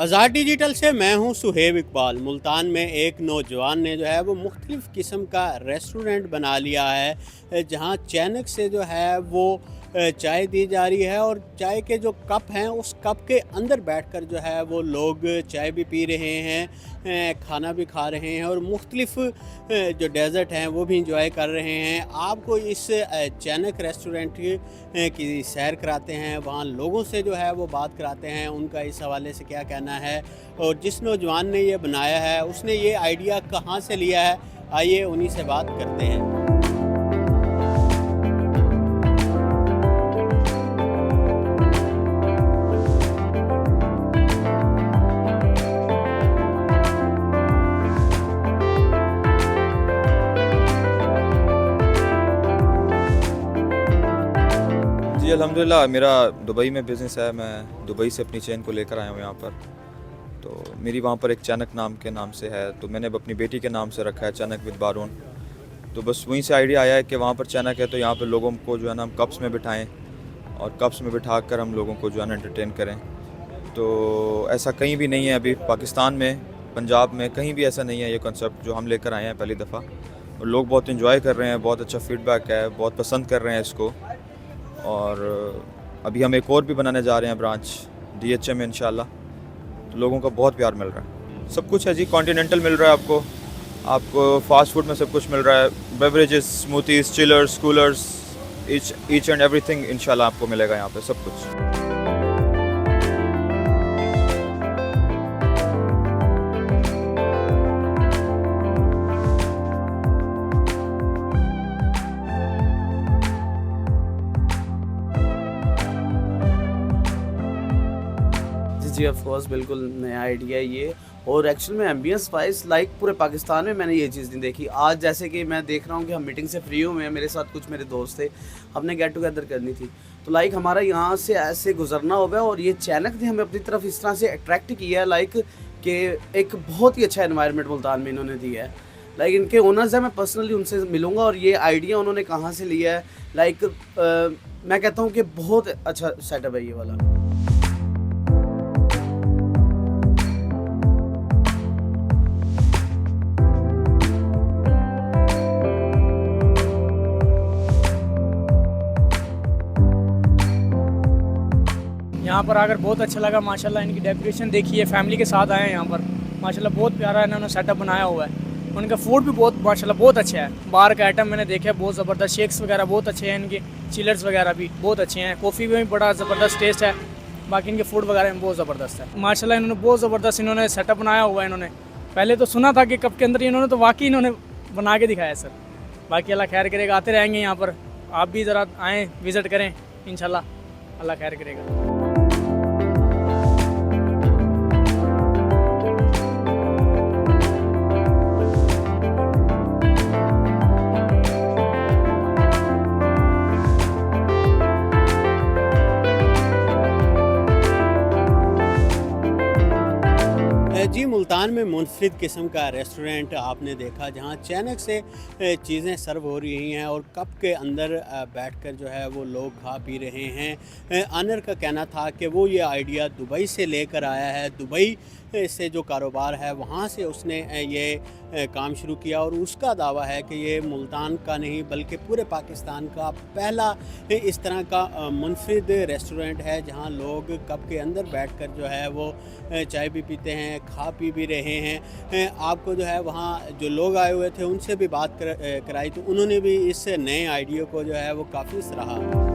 आज़ाद digital से मैं हूं सुहेब इकबाल। मुल्तान में एक नौजवान ने जो है वो मुख्तलिफ़ किस्म का रेस्टोरेंट बना लिया है, जहां चैनक से जो है वो चाय दी जा रही है और चाय के जो कप हैं उस कप के अंदर बैठकर जो है वो लोग चाय भी पी रहे हैं, खाना भी खा रहे हैं और मुख्तलिफ़ जो डेज़र्ट हैं वो भी इंजॉय कर रहे हैं। आपको इस चैनक रेस्टोरेंट की सैर कराते हैं, वहाँ लोगों से जो है वो बात कराते हैं, उनका इस हवाले से क्या कहना है और जिस नौजवान ने ये बनाया है उसने ये आइडिया कहाँ से लिया है, आइए उन्हीं से बात करते हैं। जी अल्हम्दुलिल्लाह मेरा दुबई में बिज़नेस है। मैं दुबई से अपनी चेन को लेकर आया हूँ यहाँ पर। तो मेरी वहाँ पर एक चनक नाम के नाम से है, तो मैंने अब अपनी बेटी के नाम से रखा है चनक विद बारून। तो बस वहीं से आइडिया आया है कि वहाँ पर चनक है तो यहाँ पर लोगों को जो है ना हम कप्स में बिठाएं और कप्स में बिठा कर हम लोगों को जो है ना एंटरटेन करें। तो ऐसा कहीं भी नहीं है अभी पाकिस्तान में, पंजाब में कहीं भी ऐसा नहीं है ये कॉन्सेप्ट जो हम लेकर आए हैं पहली दफ़ा। और लोग बहुत इन्जॉय कर रहे हैं, बहुत अच्छा फीडबैक है, बहुत पसंद कर रहे हैं इसको। और अभी हम एक और भी बनाने जा रहे हैं ब्रांच DHA में इंशाल्लाह। तो लोगों का बहुत प्यार मिल रहा है। सब कुछ है जी, कॉन्टिनेंटल मिल रहा है आपको फास्ट फूड में सब कुछ मिल रहा है, beverages, smoothies, chillers, coolers, each and everything इंशाल्लाह आपको मिलेगा यहाँ पे सब कुछ। जी ऑफ कोर्स, बिल्कुल नया आइडिया है ये। और एक्चुअल में एम्बियंस वाइज लाइक पूरे पाकिस्तान में मैंने ये चीज़ नहीं देखी। आज जैसे कि मैं देख रहा हूँ कि हम मीटिंग से फ्री हुए हैं, मेरे साथ कुछ मेरे दोस्त थे, हमने गेट टुगेदर करनी थी। तो लाइक हमारा यहाँ से ऐसे गुजरना होगा और ये चैनक ने हमें अपनी तरफ इस तरह से अट्रैक्ट किया है लाइक कि एक बहुत ही अच्छा एनवायरनमेंट मुल्तान में इन्होंने दिया है। लाइक इनके ओनर्स हैं, मैं पर्सनली उनसे मिलूँगा और ये आइडिया उन्होंने कहाँ से लिया है। लाइक मैं कहता हूँ कि बहुत अच्छा सेटअप है ये वाला। यहाँ पर आकर बहुत अच्छा लगा माशाल्लाह। इनकी डेकोरेशन देखिए, फैमिली के साथ आए हैं यहाँ पर, माशाल्लाह बहुत प्यारा इन्होंने सेटअप बनाया हुआ है। उनका फूड भी बहुत माशाल्लाह बहुत अच्छा है। बाहर का आइटम मैंने देखा बहुत ज़बरदस्त, शेक्स वगैरह बहुत अच्छे हैं, इनके चिलर्स वगैरह भी बहुत अच्छे हैं, कॉफ़ी में भी बड़ा ज़बरदस्त टेस्ट है। बाकी इनके फूड वगैरह में बहुत ज़बरदस्त है माशाल्लाह। इन्होंने बहुत ज़बरदस्त इन्होंने सेटअप बनाया हुआ है। इन्होंने पहले तो सुना था कि कप के अंदर, इन्होंने तो वाकई इन्होंने बना के दिखाया सर। बाकी अल्लाह खैर करेगा, आते रहेंगे यहाँ पर, आप भी ज़रा आएँ, विज़िट करें इंशाल्लाह, अल्लाह खैर करेगा। जी, मुल्तान में मुनफरिद किस्म का रेस्टोरेंट आपने देखा जहाँ अचानक से चीज़ें सर्व हो रही हैं और कप के अंदर बैठकर जो है वो लोग खा पी रहे हैं। ऑनर का कहना था कि वो ये आइडिया दुबई से लेकर आया है, दुबई से जो कारोबार है वहाँ से उसने ये काम शुरू किया और उसका दावा है कि ये मुल्तान का नहीं बल्कि पूरे पाकिस्तान का पहला इस तरह का मुनफरिद रेस्टोरेंट है जहाँ लोग कप के अंदर बैठकर जो है वो चाय भी पीते हैं, खा पी भी रहे हैं। आपको जो है वहाँ जो लोग आए हुए थे उनसे भी बात कराई तो उन्होंने भी इस नए आइडिया को जो है वो काफ़ी सराहा।